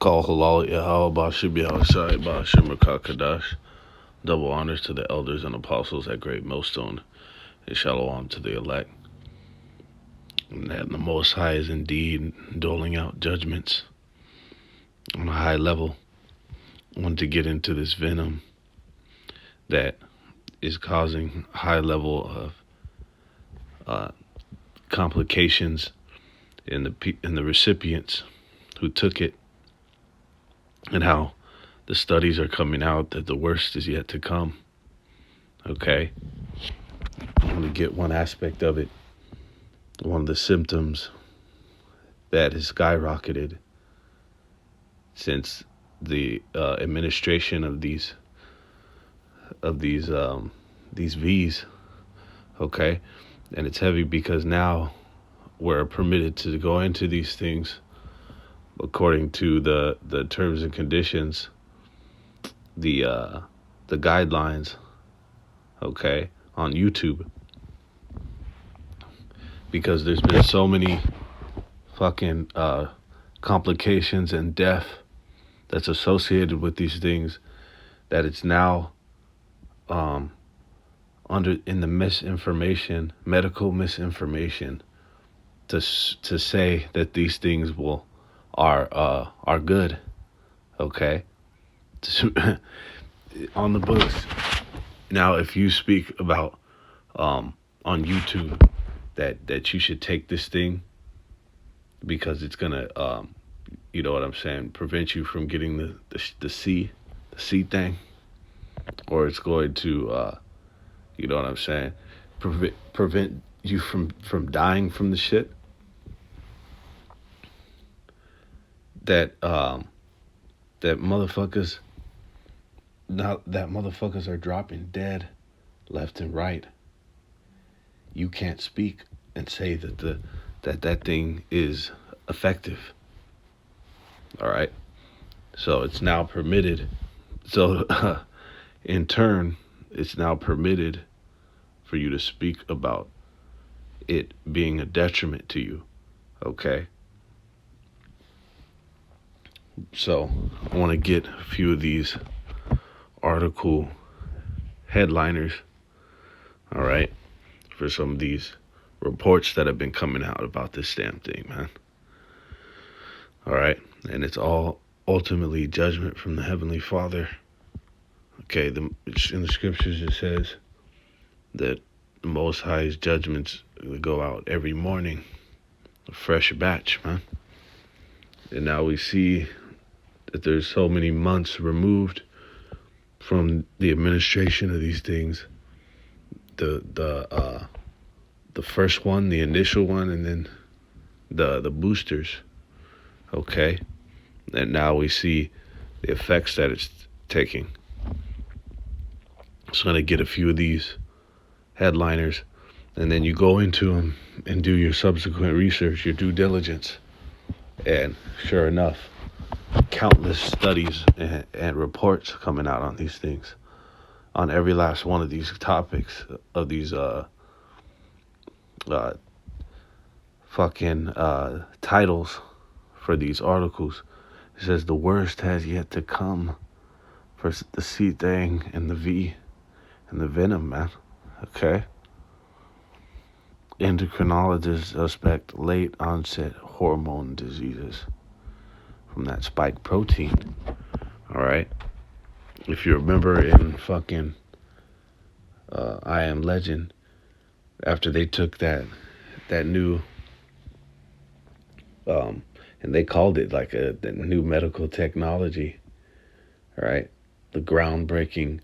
Call halal Yahweh Bashim Yahushai Bashim Rakakadash. Double honors to the elders and apostles at Great Millstone, and shalom to the elect. And that the Most High is indeed doling out judgments on a high level. I want to get into this venom that is causing a high level of complications in the recipients who took it, and how the studies are coming out that the worst is yet to come. Okay? I want to get one aspect of it. One of the symptoms that has skyrocketed since the administration of these V's. Okay? And it's heavy because now we're permitted to go into these things according to the terms and conditions, the guidelines, okay, on YouTube. Because there's been so many fucking complications and death that's associated with these things that it's now in the misinformation, medical misinformation, to say that these things are good, okay, on the books. Now, if you speak about on YouTube that you should take this thing because it's gonna you know what I'm saying, prevent you from getting the C thing, or it's going to you know what I'm saying, prevent you from dying from the shit, that motherfuckers are dropping dead left and right. You can't speak and say that thing is effective. All right. So it's now permitted. So in turn, it's now permitted for you to speak about it being a detriment to you. Okay. So I want to get a few of these article headliners, all right, for some of these reports that have been coming out about this damn thing, man. All right. And it's all ultimately judgment from the Heavenly Father. Okay. In the scriptures, it says that the Most High's judgments go out every morning, a fresh batch, man. And now we see that there's so many months removed from the administration of these things. The first one, the initial one, and then the boosters. Okay? And now we see the effects that it's taking. So I'm going to get a few of these headliners, and then you go into them and do your subsequent research, your due diligence. And sure enough, countless studies and reports coming out on these things, on every last one of these topics, of these fucking titles for these articles. It says the worst has yet to come for the C thing and the V and the venom, man. Okay. Endocrinologists suspect late onset hormone diseases from that spike protein. All right. If you remember in fucking I Am Legend, after they took that new and they called it like the new medical technology, all right, the groundbreaking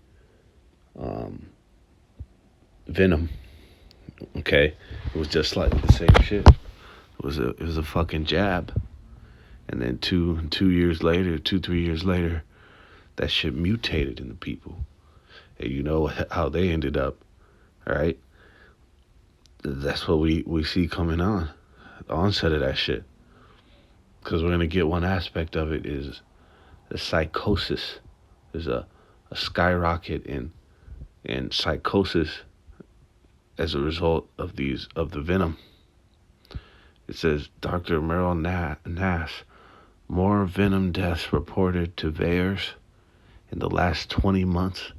venom. Okay, it was just like the same shit. It was a fucking jab, and then 3 years later, that shit mutated in the people, and you know how they ended up. All right, that's what we see coming on, the onset of that shit. Because we're gonna get one aspect of it is the psychosis. There's a skyrocket in psychosis as a result of the venom. It says Dr. Merrill Nass More venom deaths reported to VAERS in the last 20 months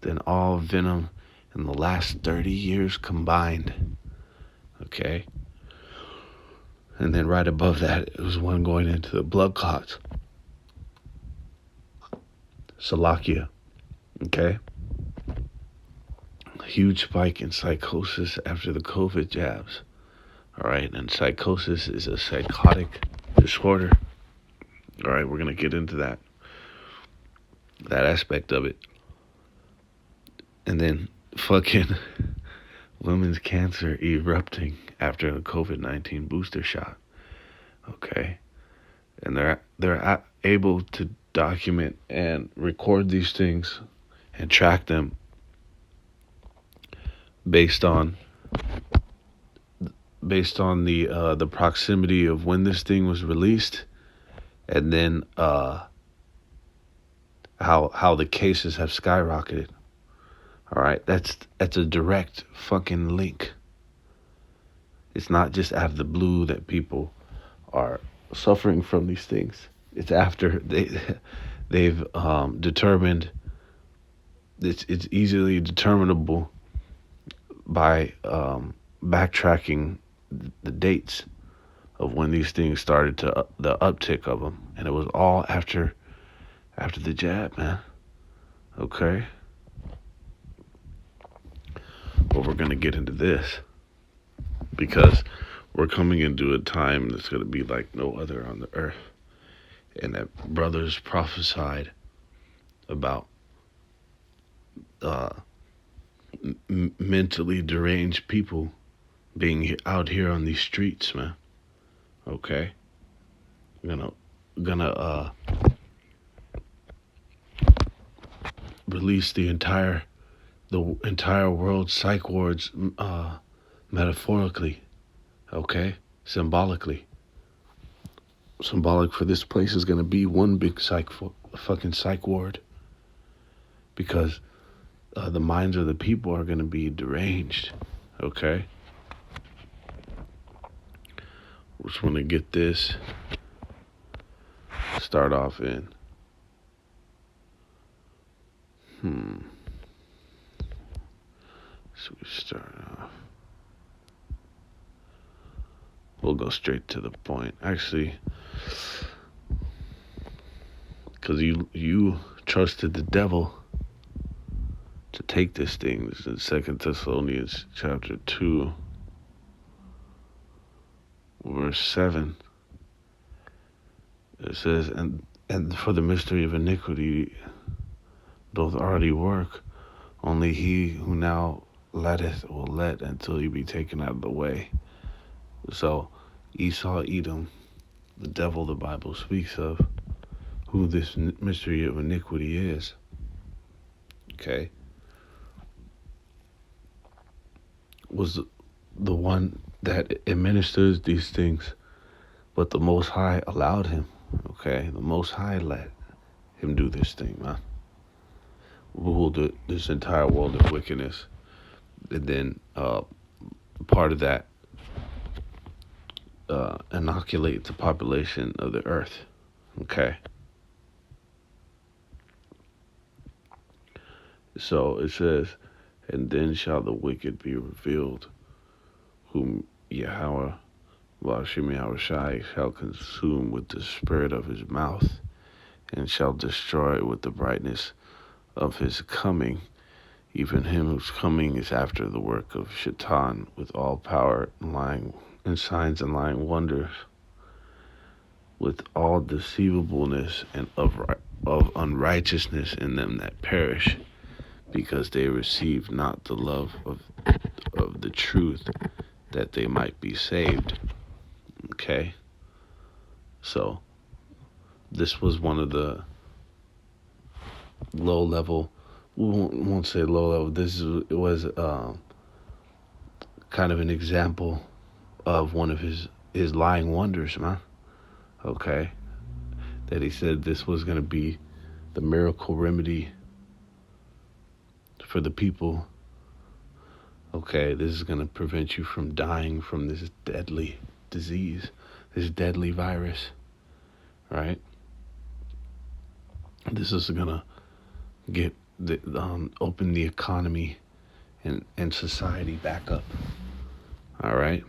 than all venom in the last 30 years combined. Okay? And then right above that, it was one going into the blood clots. Slovakia. Okay? Huge spike in psychosis after the COVID jabs. All right? And psychosis is a psychotic disorder. All right? We're going to get into that aspect of it. And then fucking women's cancer erupting after a COVID-19 booster shot. Okay? And they're able to document and record these things and track them based on the proximity of when this thing was released, and then how the cases have skyrocketed. All right, that's a direct fucking link. It's not just out of the blue that people are suffering from these things. It's after they've determined. It's easily determinable by backtracking the dates of when these things started to the uptick of them, and it was all after the jab, man. Okay, but we're gonna get into this because we're coming into a time that's gonna be like no other on the earth, and that brothers prophesied about mentally deranged people being out here on these streets, man. Okay, I'm gonna release the entire world psych wards metaphorically. Okay, symbolically. Symbolic for this place is gonna be one big fucking psych ward, because the minds of the people are gonna be deranged. Okay. Just want to get this. Start off in. So we start off. We'll go straight to the point. Actually, because you trusted the devil to take this thing. This is in 2 Thessalonians chapter 2, verse 7. It says, and for the mystery of iniquity doth already work, only he who now letteth will let until he be taken out of the way. So Esau, Edom, the devil the Bible speaks of, who this mystery of iniquity is. Okay. Was the one that administers these things, but the Most High allowed him. Okay, the Most High let him do this thing, man. Ruled this entire world of wickedness, and then part of that inoculate the population of the earth. Okay. So it says, and then shall the wicked be revealed, whom Yahweh, Bashim Yahushai, shall consume with the spirit of his mouth, and shall destroy with the brightness of his coming, even him whose coming is after the work of Shaitan, with all power and lying and signs and lying wonders, with all deceivableness and of unrighteousness in them that perish, because they receive not the love of the truth, that they might be saved. Okay? So, this was one of the low level, we won't say low level, it was kind of an example of one of his lying wonders, man. Okay? That he said this was going to be the miracle remedy for the people. Okay, this is going to prevent you from dying from this deadly disease, this deadly virus. right? This is gonna get open the economy and society back up. All right,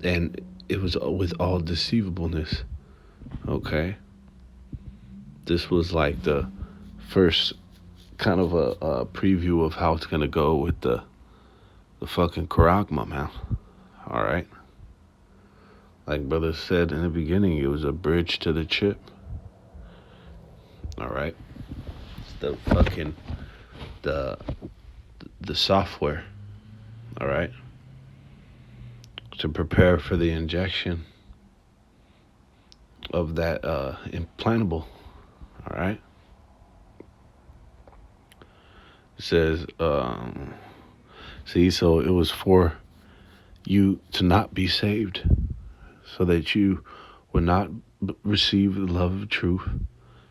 and it was with all deceivableness. Okay, this was like the first kind of a preview of how it's gonna go with the fucking Karagma, man. All right, like brother said in the beginning, it was a bridge to the chip. All right, it's the the software. All right, to prepare for the injection of that implantable. All right, it says see, so it was for you to not be saved, so that you would not receive the love of truth,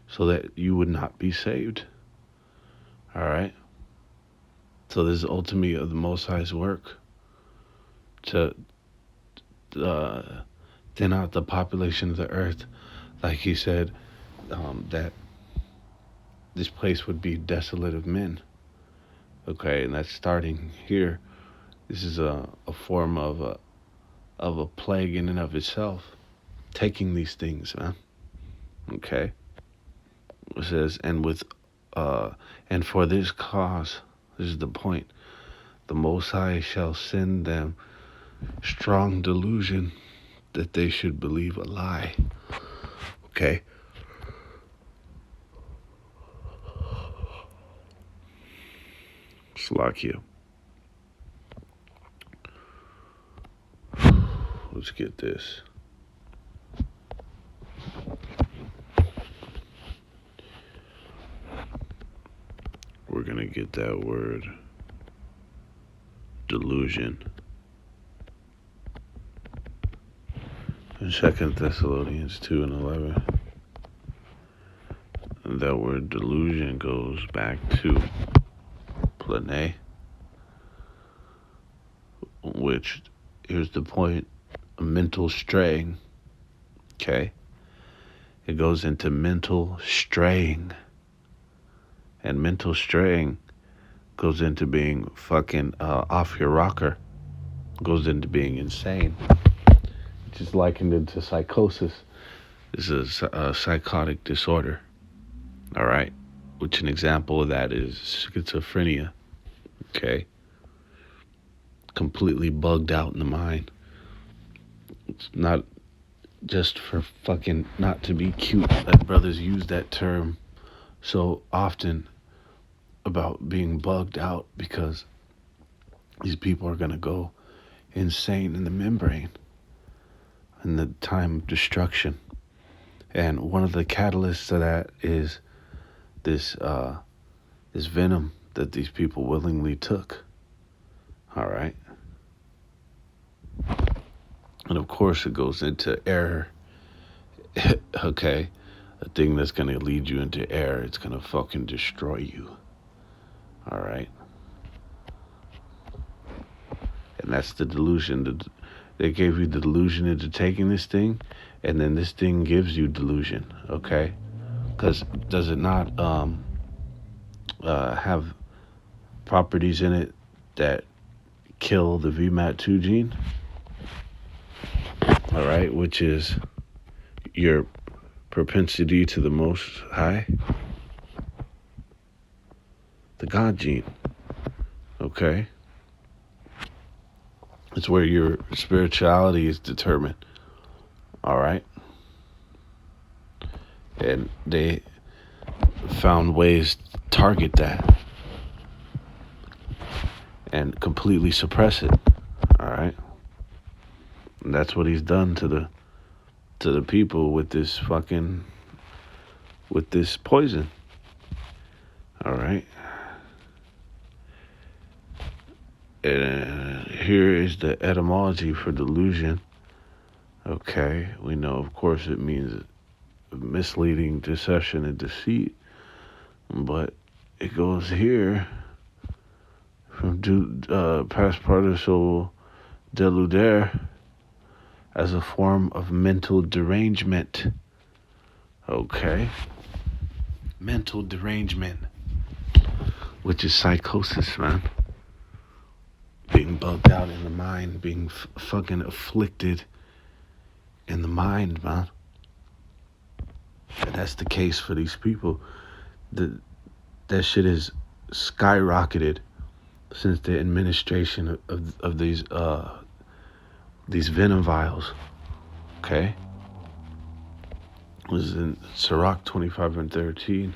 so that you would not be saved. All right. So this is ultimately of the Most High's work to uh, thin out the population of the earth, like he said, that this place would be desolate of men. Okay, and that's starting here. This is a form of a plague in and of itself, taking these things, man. Okay, it says, and for this cause, this is the point. The Most High shall send them strong delusion that they should believe a lie. Okay. Slakia. Let's get this. We're going to get that word delusion. In 2 Thessalonians 2 and 11. And that word delusion goes back to plane, which, here's the point, a mental straying. Okay? It goes into mental straying. And mental straying goes into being fucking off your rocker. Goes into being insane. Which is likened into psychosis. This is a psychotic disorder. All right? Which an example of that is schizophrenia. Okay? Completely bugged out in the mind. It's not just for fucking not to be cute that brothers use that term so often about being bugged out, because these people are going to go insane in the membrane in the time of destruction. And one of the catalysts of that is this venom that these people willingly took. All right. And of course it goes into error. Okay. A thing that's going to lead you into error. It's going to fucking destroy you. All right. And that's the delusion. They gave you the delusion into taking this thing, and then this thing gives you delusion. Okay. Because does it not have properties in it that kill the VMAT2 gene? All right, which is your propensity to the Most High, the God gene. Okay, it's where your spirituality is determined. All right, and they found ways to target that and completely suppress it. All right. And that's what he's done to the people with this poison. All right. And here is the etymology for delusion. Okay, we know, of course, it means misleading, deception, and deceit. But it goes here from past participle deluder, as a form of mental derangement. Okay? Mental derangement, which is psychosis, man. Being bugged out in the mind, being fucking afflicted in the mind, man. And that's the case for these people. That shit is skyrocketed since the administration of these venom vials. Okay? It was in Sirach 25:13.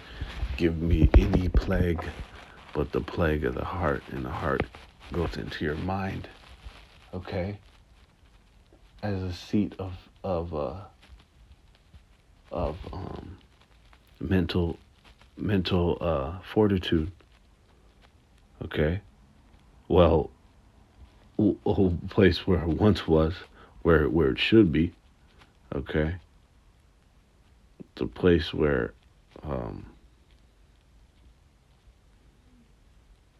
Give me any plague but the plague of the heart, and the heart goes into your mind. Okay? As a seat of mental fortitude. Okay? Well, a whole place where it once was, where it should be. Okay? It's a place where, do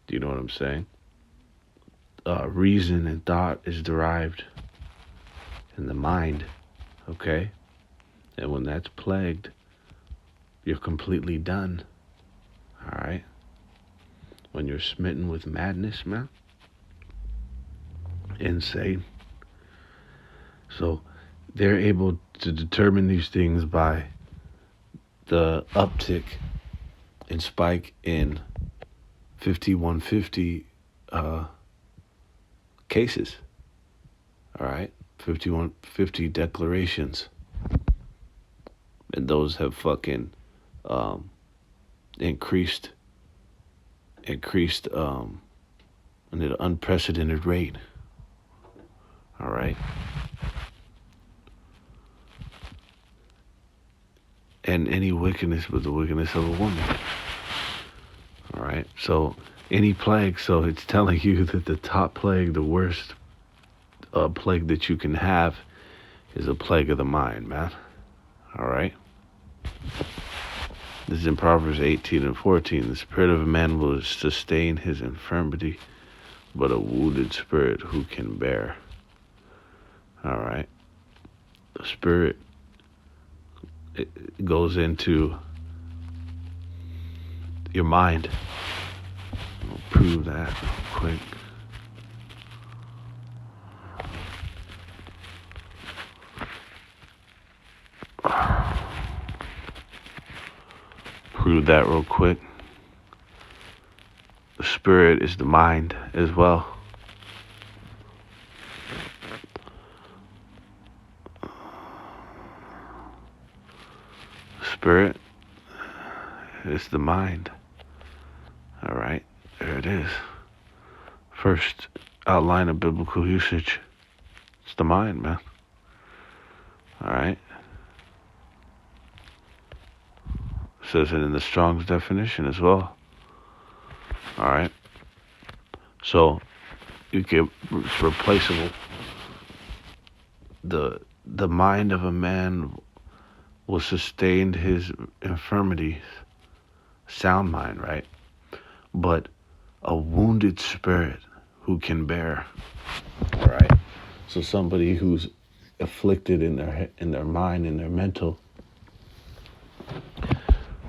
you know what I'm saying? Reason and thought is derived in the mind. Okay? And when that's plagued, you're completely done. Alright? When you're smitten with madness, man. Insane. So they're able to determine these things by the uptick and spike in 5150 cases. Alright? 5150 declarations. And those have fucking increased at an unprecedented rate. All right. And any wickedness but the wickedness of a woman. All right. So any plague, so it's telling you that the top plague, the worst plague that you can have is a plague of the mind, man. All right. This is in Proverbs 18:14. The spirit of a man will sustain his infirmity, but a wounded spirit who can bear. All right. The spirit, it goes into your mind. I'll prove that real quick. Prove that real quick. The spirit is the mind as well. Spirit is the mind. All right, there it is. First outline of biblical usage. It's the mind, man. All right. Says it in the Strong's definition as well. All right. So you get replaceable. The mind of a man will sustain his infirmities. Sound mind, right? But a wounded spirit who can bear. All right. So somebody who's afflicted in their mind, in their mental,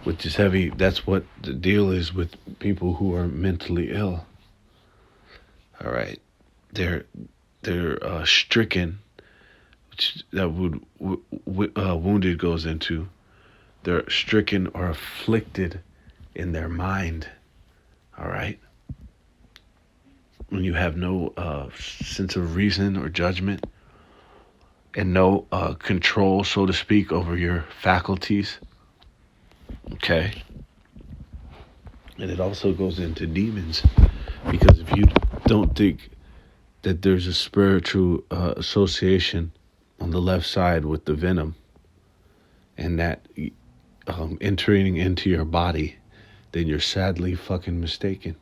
which is heavy. That's what the deal is with people who are mentally ill. All right, they're stricken, which that wounded goes into. They're stricken or afflicted in their mind. All right. When you have no sense of reason or judgment, and no control, so to speak, over your faculties. Okay. And it also goes into demons, because if you don't think that there's a spiritual association on the left side with the venom, and that entering into your body, then you're sadly fucking mistaken.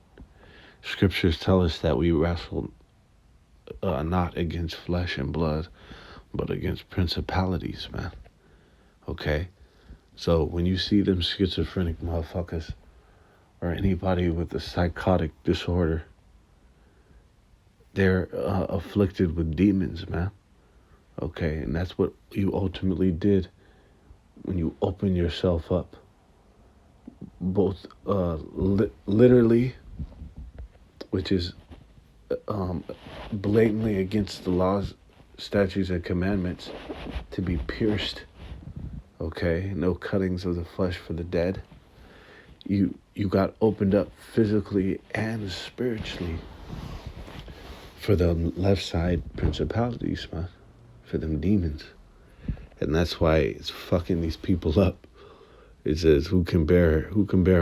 Scriptures tell us that we wrestle not against flesh and blood, but against principalities, man. Okay? So when you see them schizophrenic motherfuckers, or anybody with a psychotic disorder, they're afflicted with demons, man. Okay, and that's what you ultimately did when you open yourself up, both literally, which is um, blatantly against the laws, statutes, and commandments, to be pierced. Okay, no cuttings of the flesh for the dead. You got opened up physically and spiritually for the left side principalities, man, for them demons, and that's why it's fucking these people up. It says, who can bear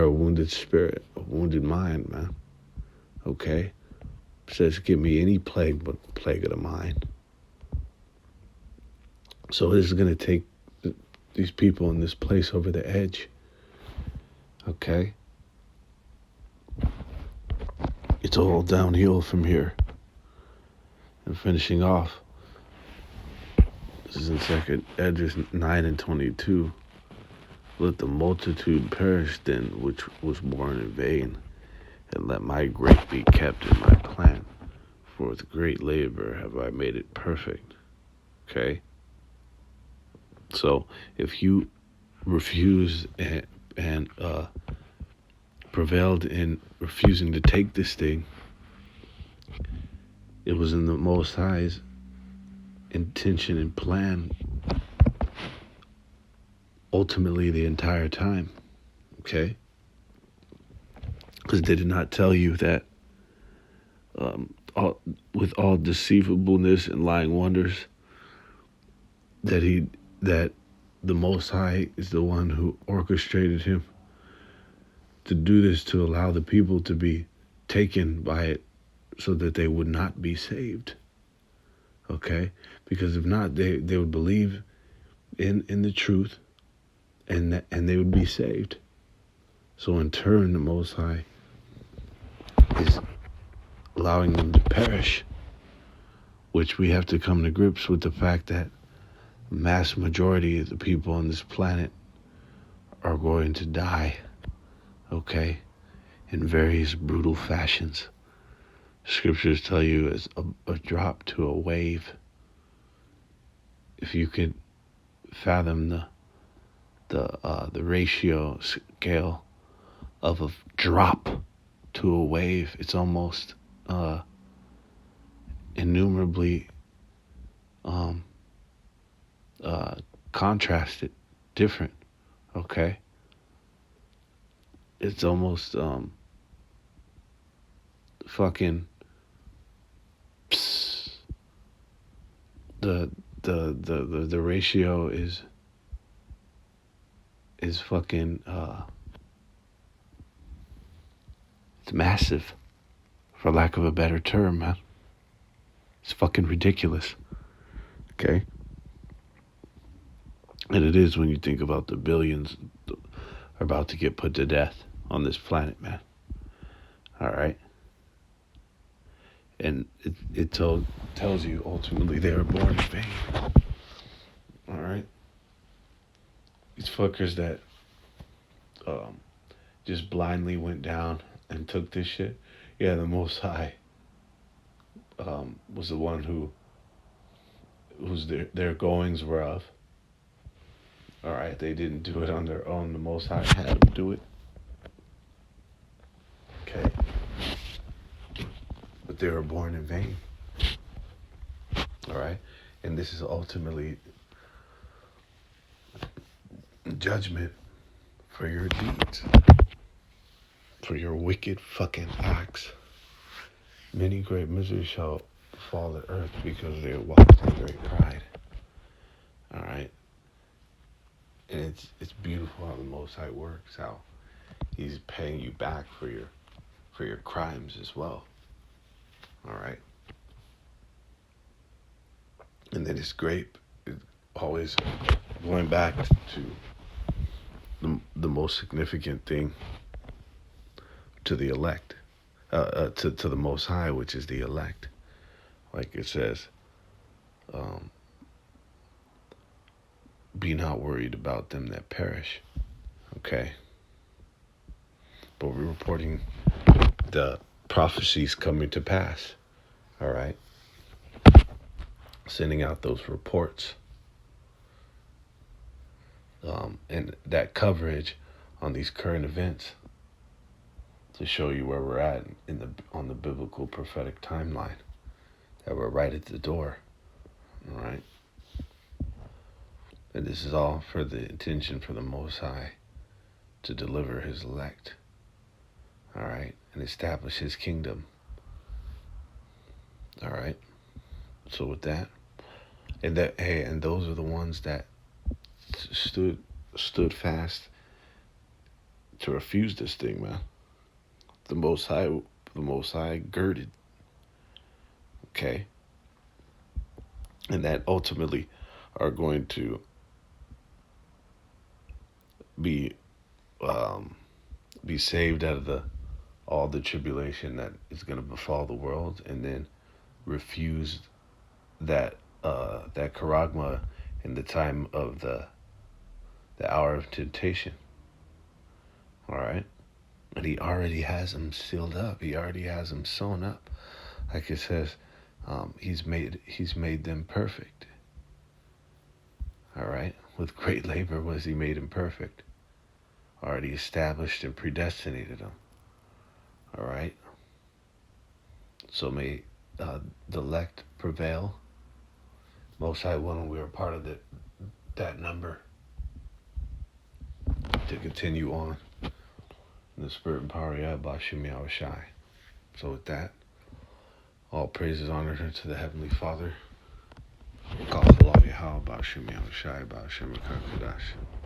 a wounded spirit, a wounded mind, man? Okay, it says, give me any plague but the plague of the mind. So this is gonna take these people in this place over the edge. Okay, it's all downhill from here. And finishing off, this is in Second Edges 9:22. Let the multitude perish then which was born in vain, and let my grape be kept in my plant. For with great labor have I made it perfect. Okay? So if you refuse and prevailed in refusing to take this thing, it was in the Most High's intention and plan ultimately the entire time. Okay? Because they did not tell you that with all deceivableness and lying wonders, that the Most High is the one who orchestrated him to do this, to allow the people to be taken by it so that they would not be saved. Okay? Because if not, they would believe in the truth and they would be saved. So in turn, the Most High is allowing them to perish, which we have to come to grips with the fact that mass majority of the people on this planet are going to die, okay, in various brutal fashions. Scriptures tell you it's a drop to a wave. If you could fathom the ratio scale of a drop to a wave, it's almost innumerably contrasted, different. Okay, it's almost fucking the ratio is fucking it's massive, for lack of a better term, man. It's fucking ridiculous. Okay, and it is when you think about the billions are about to get put to death on this planet, man. All right. And it tells you ultimately they were born in vain. All right. These fuckers that just blindly went down and took this shit. Yeah, the Most High was the one whose their goings were of. All right, they didn't do it on their own. The Most High had them do it. Okay. But they were born in vain. All right, and this is ultimately judgment for your deeds, for your wicked fucking acts. Many great miseries shall fall at earth because they walked in great pride. All right, and it's beautiful how the Most High works. How He's paying you back for your crimes as well. All right, and then it's great. It's always going back to the most significant thing, to the elect, to the Most High, which is the elect. Like it says, be not worried about them that perish. Okay, but we're reporting the prophecies coming to pass. All right. sending out those reports and that coverage on these current events to show you where we're at on the biblical prophetic timeline, that we're right at the door. All right. And this is all for the intention for the Most High to deliver his elect. All right. And establish his kingdom. All right. So with that, and those are the ones that stood fast to refuse this thing, man. The Most High girded. Okay. And that ultimately are going to be saved out of all the tribulation that is going to befall the world, and then refuse that charagma in the time of the hour of temptation. All right, and he already has them sealed up. He already has them sewn up, like it says. He's made them perfect. All right, with great labor was he made him perfect. Already established and predestinated them. All right. So may the elect prevail. Most High willing, we are part of that number to continue on in the spirit and power of Bashim Yahushai. So with that, all praises honored to the Heavenly Father. Bashim Yahushai, Bashim Kadash.